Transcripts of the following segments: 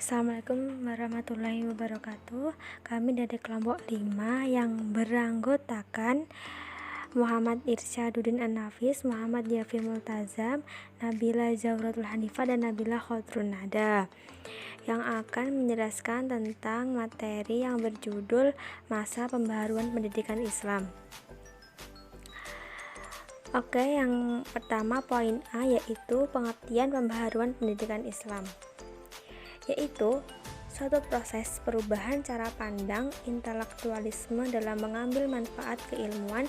Assalamualaikum warahmatullahi wabarakatuh. Kami dari kelompok 5 yang beranggotakan Muhammad Irsyaduddin An-Nafis, Muhammad Yafi Multazam, Nabila Zauratul Hanifah, dan Nabila Khodrun Nada, yang akan menjelaskan tentang materi yang berjudul Masa Pembaharuan Pendidikan Islam. Oke, yang pertama poin A yaitu pengertian pembaharuan pendidikan Islam, yaitu suatu proses perubahan cara pandang intelektualisme dalam mengambil manfaat keilmuan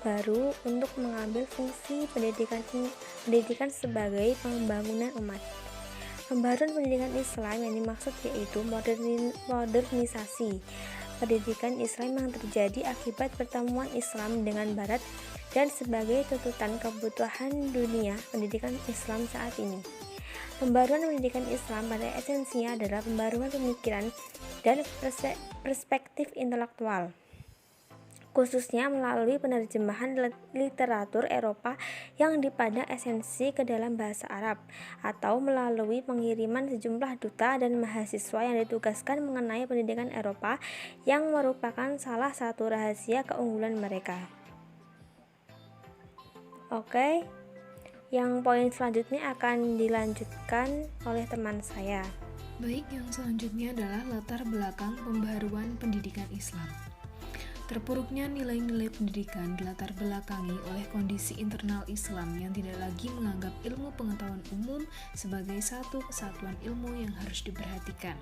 baru untuk mengambil fungsi pendidikan sebagai pembangunan umat. Pembaharuan pendidikan Islam yang dimaksud yaitu modernisasi pendidikan Islam yang terjadi akibat pertemuan Islam dengan Barat dan sebagai tuntutan kebutuhan dunia pendidikan Islam saat ini. Pembaruan pendidikan Islam pada esensinya adalah pembaruan pemikiran dan perspektif intelektual, khususnya melalui penerjemahan literatur Eropa yang pada esensi ke dalam bahasa Arab, atau melalui pengiriman sejumlah duta dan mahasiswa yang ditugaskan mengenai pendidikan Eropa yang merupakan salah satu rahasia keunggulan mereka. Oke. Yang poin selanjutnya akan dilanjutkan oleh teman saya. Baik, yang selanjutnya adalah latar belakang pembaharuan pendidikan Islam. Terpuruknya nilai-nilai pendidikan dilatar belakangi oleh kondisi internal Islam yang tidak lagi menganggap ilmu pengetahuan umum sebagai satu kesatuan ilmu yang harus diperhatikan.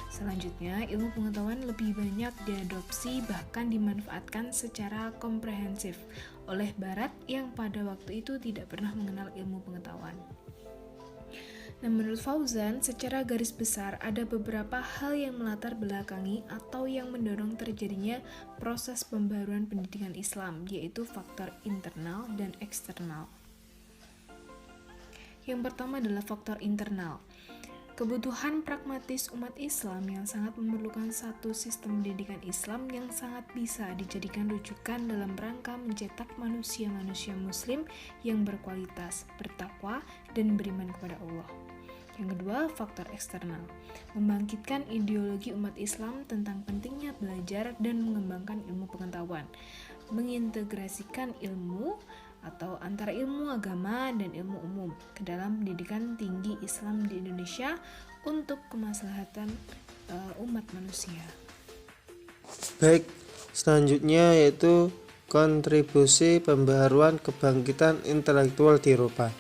Selanjutnya, ilmu pengetahuan lebih banyak diadopsi bahkan dimanfaatkan secara komprehensif oleh Barat yang pada waktu itu tidak pernah mengenal ilmu pengetahuan. Nah, menurut Fauzan, secara garis besar ada beberapa hal yang melatar belakangi atau yang mendorong terjadinya proses pembaruan pendidikan Islam, yaitu faktor internal dan eksternal. Yang pertama adalah faktor internal. Kebutuhan pragmatis umat Islam yang sangat memerlukan satu sistem pendidikan Islam yang sangat bisa dijadikan rujukan dalam rangka mencetak manusia-manusia muslim yang berkualitas, bertakwa, dan beriman kepada Allah. Yang kedua, faktor eksternal. Membangkitkan ideologi umat Islam tentang pentingnya belajar dan mengembangkan ilmu pengetahuan. Mengintegrasikan ilmu atau antara ilmu agama dan ilmu umum ke dalam pendidikan tinggi Islam di Indonesia untuk kemaslahatan umat manusia. Baik, selanjutnya yaitu kontribusi pembaharuan kebangkitan intelektual di Eropa.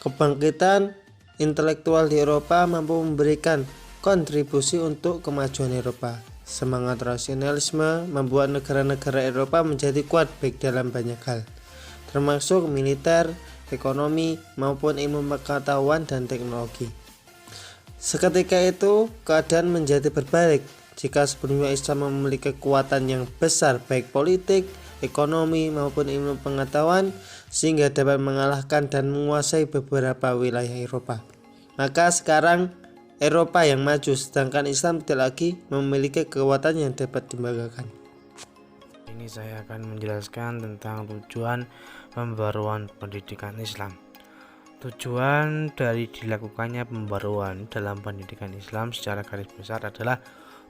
Kebangkitan intelektual di Eropa mampu memberikan kontribusi untuk kemajuan Eropa. Semangat rasionalisme membuat negara-negara Eropa menjadi kuat baik dalam banyak hal, termasuk militer, ekonomi, maupun ilmu pengetahuan dan teknologi. Seketika itu, keadaan menjadi berbalik. Jika sebelumnya Islam memiliki kekuatan yang besar baik politik, ekonomi, maupun ilmu pengetahuan, sehingga dapat mengalahkan dan menguasai beberapa wilayah Eropa, maka sekarang Eropa yang maju, sedangkan Islam tidak lagi memiliki kekuatan yang dapat dibanggakan. Ini saya akan menjelaskan tentang tujuan pembaruan pendidikan Islam. Tujuan dari dilakukannya pembaruan dalam pendidikan Islam secara garis besar adalah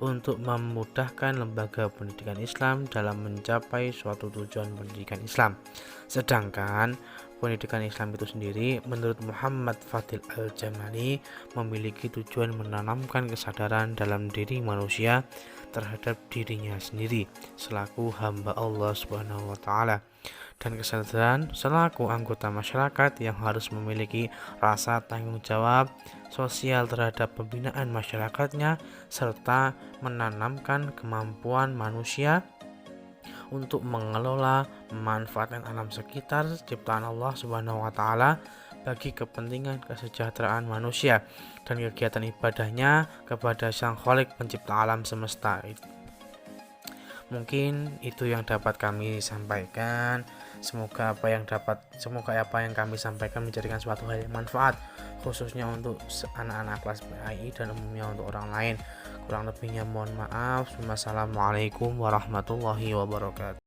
untuk memudahkan lembaga pendidikan Islam dalam mencapai suatu tujuan pendidikan Islam. Sedangkan pendidikan Islam itu sendiri menurut Muhammad Fadil Al-Jamali memiliki tujuan menanamkan kesadaran dalam diri manusia terhadap dirinya sendiri selaku hamba Allah Subhanahu wa taala, dan kesadaran selaku anggota masyarakat yang harus memiliki rasa tanggung jawab sosial terhadap pembinaan masyarakatnya, serta menanamkan kemampuan manusia untuk mengelola memanfaatkan alam sekitar ciptaan Allah Subhanahu wa taala bagi kepentingan kesejahteraan manusia dan kegiatan ibadahnya kepada Sang Khalik pencipta alam semesta. Mungkin itu yang dapat kami sampaikan. Semoga apa yang kami sampaikan menjadikan suatu hal yang manfaat, khususnya untuk anak-anak kelas PAI dan umumnya untuk orang lain. Kurang lebihnya mohon maaf. Wassalamualaikum warahmatullahi wabarakatuh.